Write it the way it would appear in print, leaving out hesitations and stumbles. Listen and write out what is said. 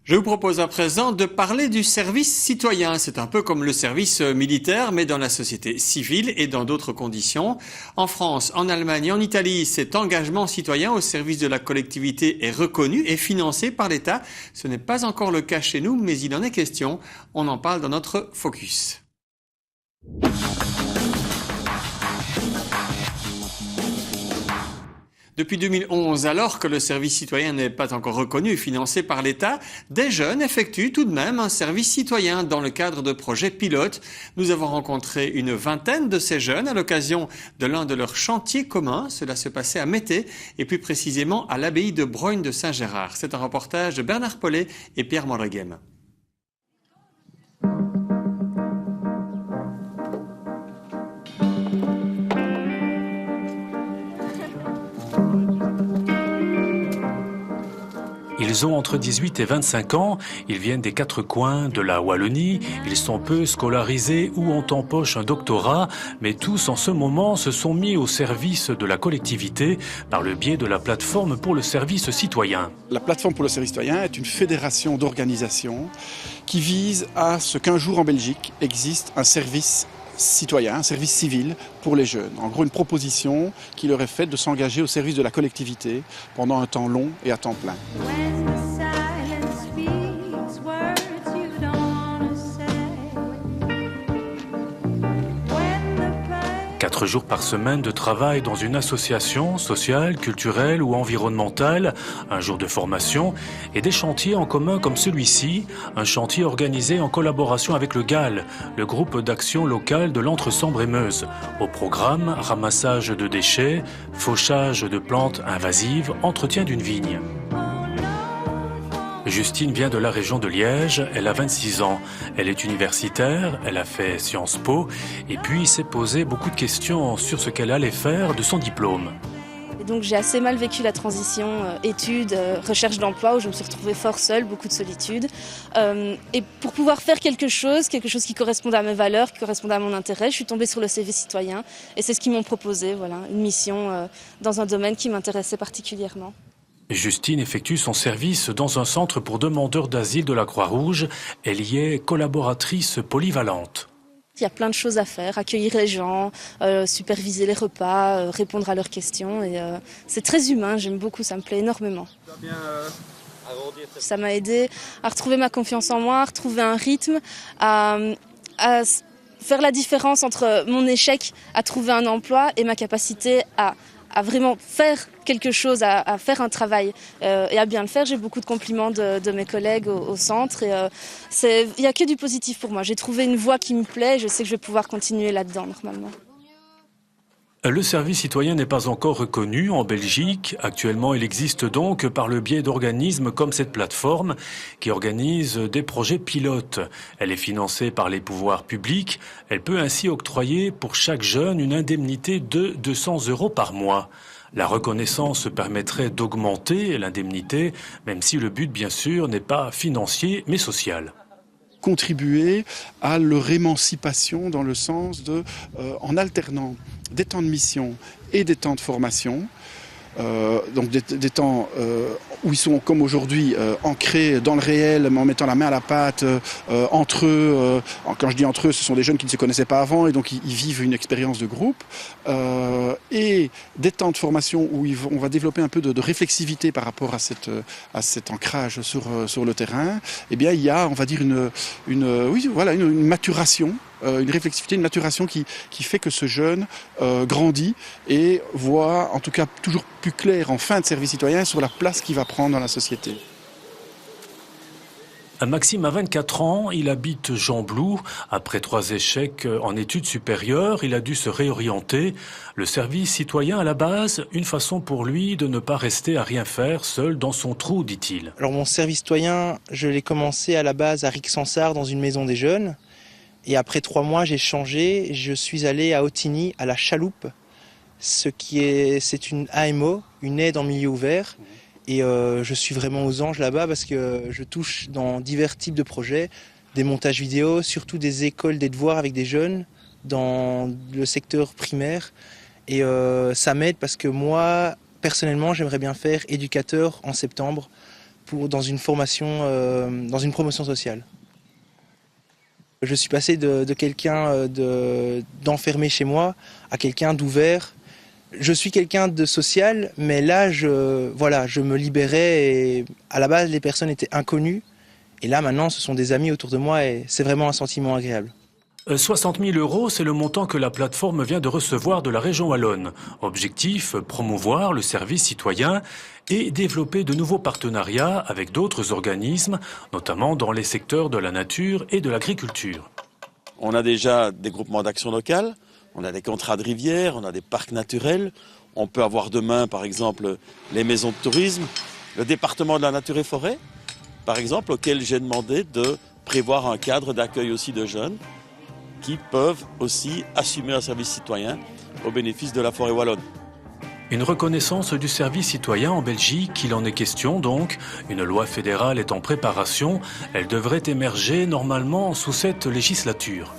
Je vous propose à présent de parler du service citoyen. C'est un peu comme le service militaire, mais dans la société civile et dans d'autres conditions. En France, en Allemagne et en Italie, cet engagement citoyen au service de la collectivité est reconnu et financé par l'État. Ce n'est pas encore le cas chez nous, mais il en est question. On en parle dans notre Focus. Depuis 2011, alors que le service citoyen n'est pas encore reconnu et financé par l'État, des jeunes effectuent tout de même un service citoyen dans le cadre de projets pilotes. Nous avons rencontré une vingtaine de ces jeunes à l'occasion de l'un de leurs chantiers communs. Cela se passait à Mété et plus précisément à l'abbaye de Brogne de Saint-Gérard. C'est un reportage de Bernard Paulet et Pierre Monreghem. Ils ont entre 18 et 25 ans, ils viennent des quatre coins de la Wallonie, ils sont peu scolarisés ou ont en poche un doctorat, mais tous en ce moment se sont mis au service de la collectivité par le biais de la plateforme pour le service citoyen. La plateforme pour le service citoyen est une fédération d'organisations qui vise à ce qu'un jour en Belgique existe un service citoyen, un service civil pour les jeunes. En gros, une proposition qui leur est faite de s'engager au service de la collectivité pendant un temps long et à temps plein. 4 jours par semaine de travail dans une association sociale, culturelle ou environnementale, un jour de formation et des chantiers en commun comme celui-ci, un chantier organisé en collaboration avec le GAL, le groupe d'action local de l'Entre-Sambre-et-Meuse. Au programme, ramassage de déchets, fauchage de plantes invasives, entretien d'une vigne. Justine vient de la région de Liège, elle a 26 ans. Elle est universitaire, elle a fait Sciences Po et puis s'est posé beaucoup de questions sur ce qu'elle allait faire de son diplôme. Et donc j'ai assez mal vécu la transition études, recherche d'emploi où je me suis retrouvée fort seule, beaucoup de solitude. Et pour pouvoir faire quelque chose qui correspondait à mes valeurs, qui correspondait à mon intérêt, je suis tombée sur le CV citoyen et c'est ce qu'ils m'ont proposé, voilà, une mission dans un domaine qui m'intéressait particulièrement. Justine effectue son service dans un centre pour demandeurs d'asile de la Croix-Rouge. Elle y est collaboratrice polyvalente. Il y a plein de choses à faire, accueillir les gens, superviser les repas, répondre à leurs questions. Et, c'est très humain, j'aime beaucoup, ça me plaît énormément. Ça m'a aidé à retrouver ma confiance en moi, à retrouver un rythme, à faire la différence entre mon échec à trouver un emploi et ma capacité à vraiment faire quelque chose, à faire un travail et à bien le faire. J'ai beaucoup de compliments de mes collègues au centre et il n'y a que du positif pour moi. J'ai trouvé une voie qui me plaît et je sais que je vais pouvoir continuer là-dedans normalement. Le service citoyen n'est pas encore reconnu en Belgique. Actuellement, il existe donc par le biais d'organismes comme cette plateforme qui organise des projets pilotes. Elle est financée par les pouvoirs publics. Elle peut ainsi octroyer pour chaque jeune une indemnité de 200 € par mois. La reconnaissance permettrait d'augmenter l'indemnité, même si le but, bien sûr, n'est pas financier, mais social. Contribuer à leur émancipation dans le sens de, en alternant des temps de mission et des temps de formation, donc des temps où ils sont comme aujourd'hui ancrés dans le réel, mais en mettant la main à la pâte entre eux. Quand je dis entre eux, ce sont des jeunes qui ne se connaissaient pas avant et donc ils vivent une expérience de groupe. Et des temps de formation où on va développer un peu de réflexivité par rapport à cet ancrage sur le terrain. Eh bien, il y a, on va dire, une maturation. Une réflexivité, une maturation qui fait que ce jeune grandit et voit en tout cas toujours plus clair en fin de service citoyen sur la place qu'il va prendre dans la société. Maxime a 24 ans, il habite Gembloux. Après 3 échecs en études supérieures, il a dû se réorienter. Le service citoyen à la base, une façon pour lui de ne pas rester à rien faire seul dans son trou, dit-il. Alors mon service citoyen, je l'ai commencé à la base à Rixensart dans une maison des jeunes. Et après 3 mois, j'ai changé. Je suis allé à Ottigny, à la Chaloupe, c'est une AMO, une aide en milieu ouvert. Et je suis vraiment aux anges là-bas parce que je touche dans divers types de projets, des montages vidéo, surtout des écoles des devoirs avec des jeunes dans le secteur primaire. Et ça m'aide parce que moi, personnellement, j'aimerais bien faire éducateur en septembre dans une formation, dans une promotion sociale. Je suis passé de quelqu'un d'enfermé chez moi à quelqu'un d'ouvert. Je suis quelqu'un de social, mais là, je me libérais et à la base, les personnes étaient inconnues. Et là, maintenant, ce sont des amis autour de moi et c'est vraiment un sentiment agréable. 60 000 €, c'est le montant que la plateforme vient de recevoir de la région wallonne. Objectif, promouvoir le service citoyen et développer de nouveaux partenariats avec d'autres organismes, notamment dans les secteurs de la nature et de l'agriculture. On a déjà des groupements d'action locale, on a des contrats de rivière, on a des parcs naturels. On peut avoir demain, par exemple, les maisons de tourisme, le département de la nature et forêt, par exemple, auquel j'ai demandé de prévoir un cadre d'accueil aussi de jeunes qui peuvent aussi assumer un service citoyen au bénéfice de la forêt wallonne. Une reconnaissance du service citoyen en Belgique, il en est question donc. Une loi fédérale est en préparation. Elle devrait émerger normalement sous cette législature.